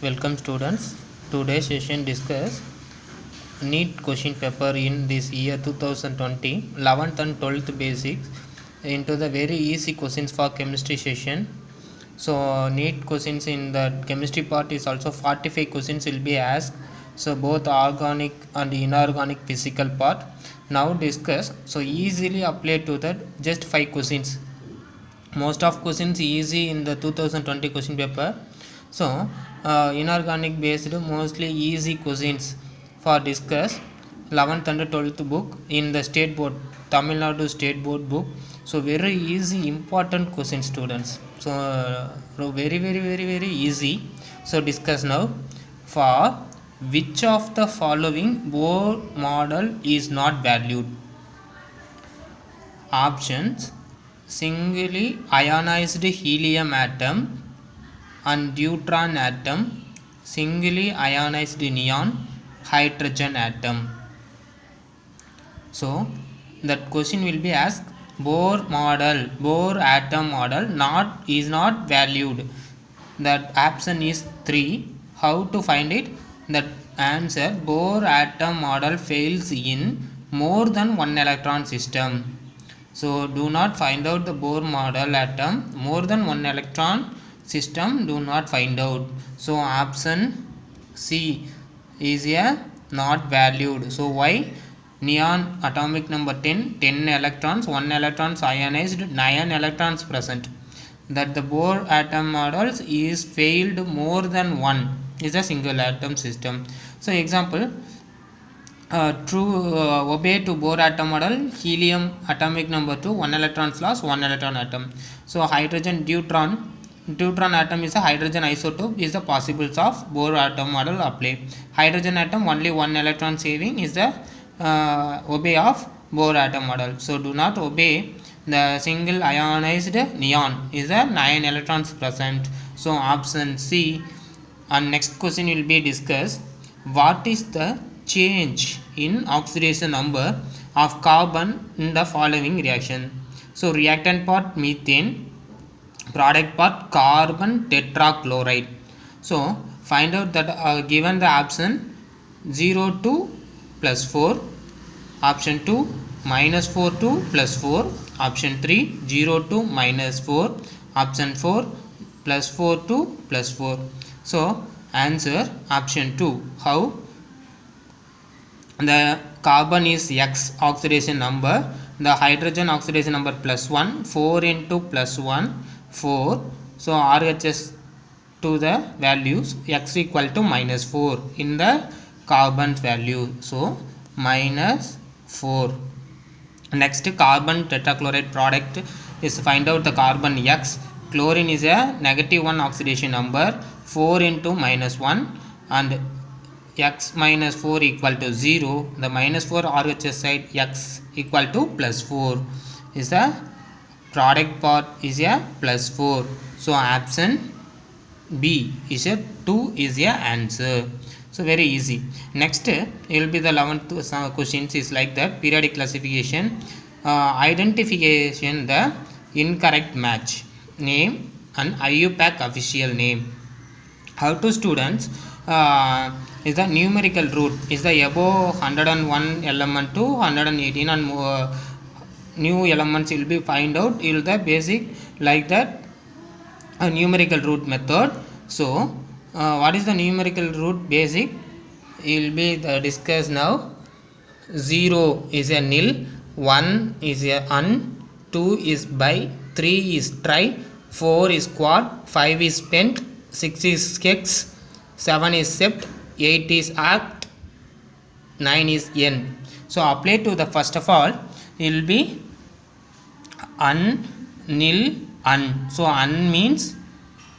Welcome students. Today's session discuss NEET question paper in this year 2020, 11th and 12th basics into the very easy questions for chemistry session. So NEET questions in the chemistry part is also 45 questions will be asked. So both organic and inorganic physical part. Now discuss. So easily apply to that just 5 questions. Most of questions easy in the 2020 question paper. So inorganic based mostly easy questions for discuss 11th and 12th book in the state board, Tamil Nadu state board book. So very easy important question students. So very easy. So discuss now. For which of the following Bohr model is not valued? Options: singly ionized helium atom and deuteron atom, singly ionized neon, hydrogen atom. So that question will be asked. Bohr atom model is not valued. That option is 3. How to find it? That answer: Bohr atom model fails in more than one electron system. So do not find out the Bohr model atom more than one electron system, do not find out. So option C is a not valued. So why? Neon atomic number 10 electrons, 1 electrons ionized, 9 electrons present. That the Bohr atom models is failed more than one is a single atom system. So example, true obey to Bohr atom model, helium atomic number 2, 1 electrons loss, 1 electron atom. So hydrogen deuteron atom is a hydrogen isotope, is the possibles of Bohr atom model apply. Hydrogen atom only 1 electron saving is the obey of Bohr atom model. So do not obey the single ionized neon is a 9 electrons present. So option C. And next question will be discussed. What is the change in oxidation number of carbon in the following reaction? So reactant part methane, product part carbon tetrachloride. So find out that given the option 0 to plus 4, option 2 minus 4 to plus 4, option 3 0 to minus 4, option 4 plus 4 to plus 4. So answer option 2. How? The carbon is X oxidation number, the hydrogen oxidation number plus 1, 4 into plus 1, 4. So RHS to the values X equal to minus 4 in the carbon value. So minus 4. Next, carbon tetrachloride product is find out the carbon X. Chlorine is a negative 1 oxidation number, 4 into minus 1, and X minus 4 equal to 0. The minus 4 RHS side X equal to plus 4 is the product part is a plus 4. So option B is a 2 is a answer. So very easy. Next it will be the 11th questions is like that. Periodic classification, identification the incorrect match, name and IUPAC official name. How to students? Is the numerical root is the above 101 element to 118 and new elements will be find out will the basic like that numerical root method. So what is the numerical root basic will be discussed now. 0 is a nil, 1 is a un, 2 is bi, 3 is tri, 4 is quad, 5 is pent, 6 is hex, 7 is sept, 8 is oct, 9 is n. So apply to the first of all it will be un, nil, un. So un means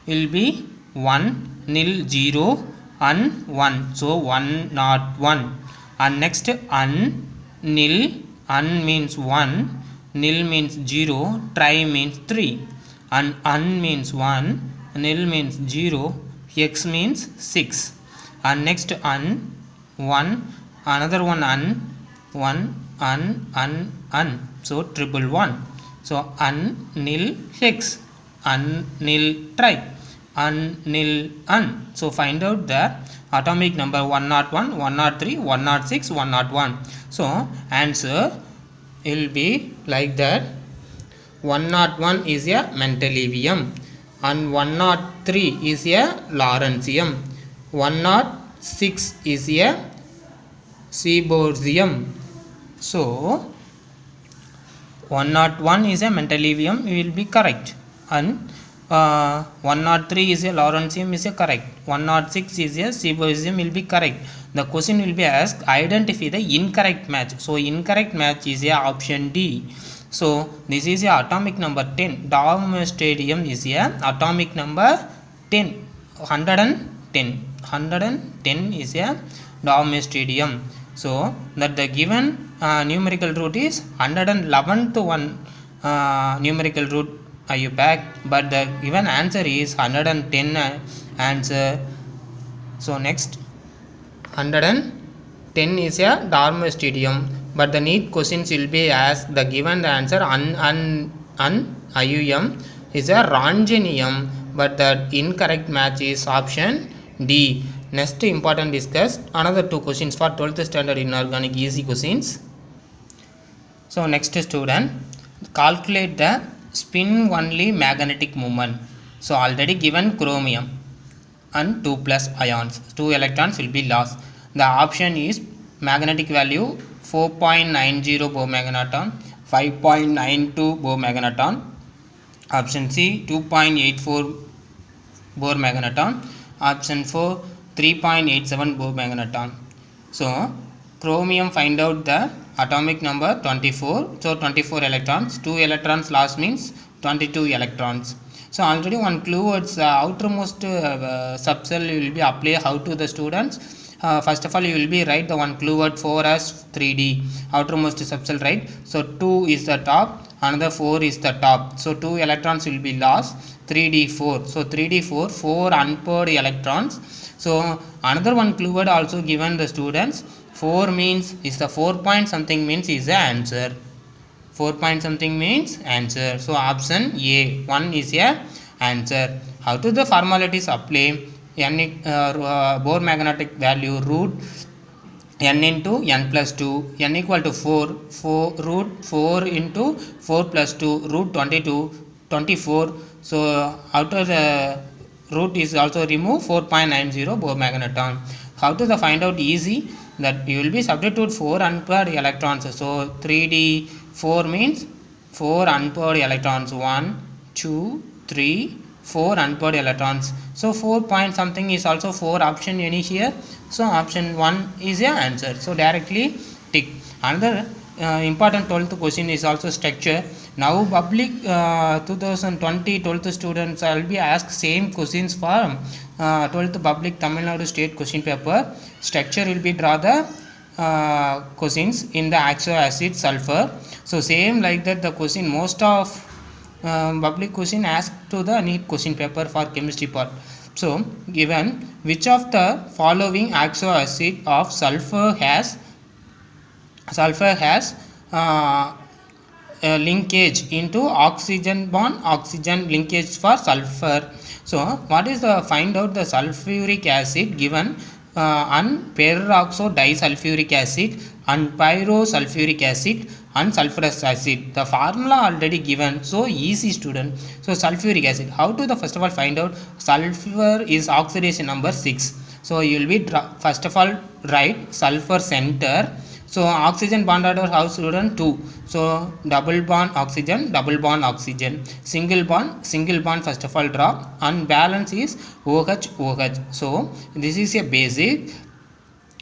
will be 1, nil 0, un 1. So 1 not 1. And next un, nil, un means 1, nil means 0, tri means 3. And un means 1, nil means 0, hex means 6. And next un 1, another one un 1, un. So triple 1. So un, nil, hex, un, nil, tri, nil un. So find out the atomic number 101, 103, 106, 101. So answer will be like that. 101 is a mendelevium and 103 is a lawrencium, 106 is a seaborgium. So 101 is a mendelevium will be correct, and 103 is a lawrencium is a correct, 106 is a seaborgium will be correct. The question will be asked, identify the incorrect match. So incorrect match is a option D. So this is a atomic number 10. Darmstadium is a atomic number 10. 110 is a Darmstadium. So that the given numerical root is 111 to 1 numerical root are you back, but the given answer is 110 answer. So next 110 is a Darmstadium, but the neat questions will be as the given the answer IUM is a Rhongenium, but the incorrect match is option D. Next important discuss another two questions for 12th standard inorganic easy questions. So next student, calculate the spin only magnetic moment. So already given chromium and 2 plus ions, 2 electrons will be lost. The option is magnetic value 4.90 Bohr magneton, 5.92 Bohr magneton. Option C 2.84 Bohr magneton. Option 4 3.87 Bohr magneton. So chromium, find out the atomic number 24. So 24 electrons, 2 electrons lost means 22 electrons. So already one clue words outermost subcell will be apply how to the students. First of all you will be write the one clue word 4 as 3D outermost subcell, right? So 2 is the top, another 4 is the top, so 2 electrons will be lost, 3D4. So 3D4, 4 unpaired electrons. So another one clue word also given the students, 4 means is the 4 point something means is the answer, 4 point something means answer. So option A 1 is a answer. How to the formalities apply? Bohr magnetic value root n into n plus 2, n equal to 4 root 4 into 4 plus 2 root 24. So outer root is also remove 4.90 Bohr magneton. How to the find out? Easy, that you will be substitute 4 unpaired electrons. So 3D4 means 4 unpaired electrons, 1 2 3 4 unpaired electrons. So 4 point something is also 4 option any here. So option 1 is a answer. So directly tick. Another important 12th question is also structure. Now public 2020 12th students I will be asked same questions for 12th public Tamil Nadu state question paper. Structure will be draw the questions in the oxo acid sulfur. So same like that the question most of public question asked to the neat question paper for chemistry part. So given which of the following oxo acid of sulfur has linkage into oxygen bond, oxygen linkage for sulfur. So what is the find out the sulfuric acid given and peroxo disulfuric acid and pyrosulfuric acid and sulfurous acid. The formula already given, so easy student. So sulfuric acid, how to the first of all find out? Sulfur is oxidation number 6. So you will be first of all write sulfur center. So oxygen bond order how student? 2. So double bond oxygen, single bond first of all draw, and balance is OH. So this is a basic.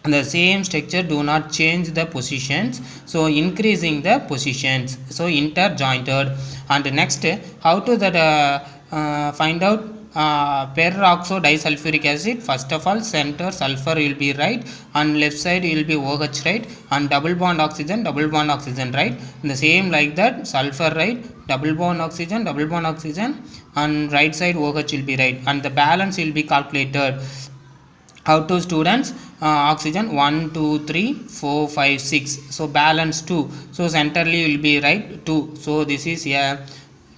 The same structure, do not change the positions, so increasing the positions, so interjointed. And next how to that find out peroxo disulfuric acid? First of all center sulfur will be right, and left side will be OH, right, and double bond oxygen, right. And the same like that sulfur, right, double bond oxygen, and right side OH will be right, and the balance will be calculated. How to students? Oxygen 1 2 3 4 5 6, so balance 2, so centrally will be right 2. So this is a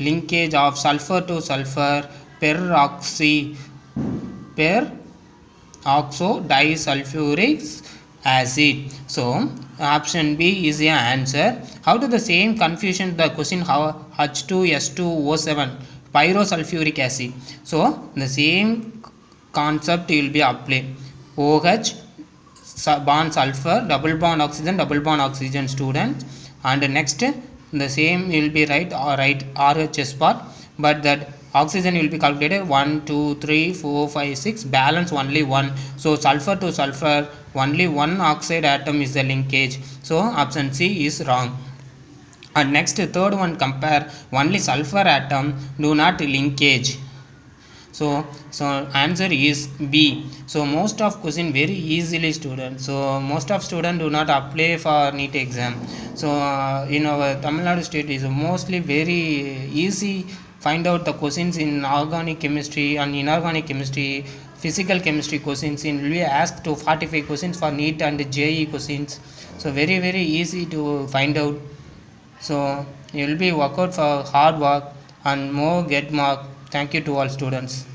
linkage of sulfur to sulfur peroxy per oxo disulfuric acid. So option B is the answer. How to the same confusion the question how H2S2O7 pyrosulfuric acid. So the same concept will be applied. OH bond sulfur, double bond oxygen student, and next the same will be right or right RHS part, but that oxygen will be calculated 1 2 3 4 5 6 balance only 1. So sulfur to sulfur only one oxide atom is the linkage. So option C is wrong. And next third one, compare only sulfur atom do not linkage. So answer is B. So most of question very easily students. So most of students do not apply for NEET exam. So in our Tamil Nadu state is mostly very easy find out the questions in organic chemistry and inorganic chemistry, physical chemistry questions in will be asked to 45 questions for NEET and JEE questions. So very easy to find out. So you will be work out for hard work and more get mark. Thank you to all students.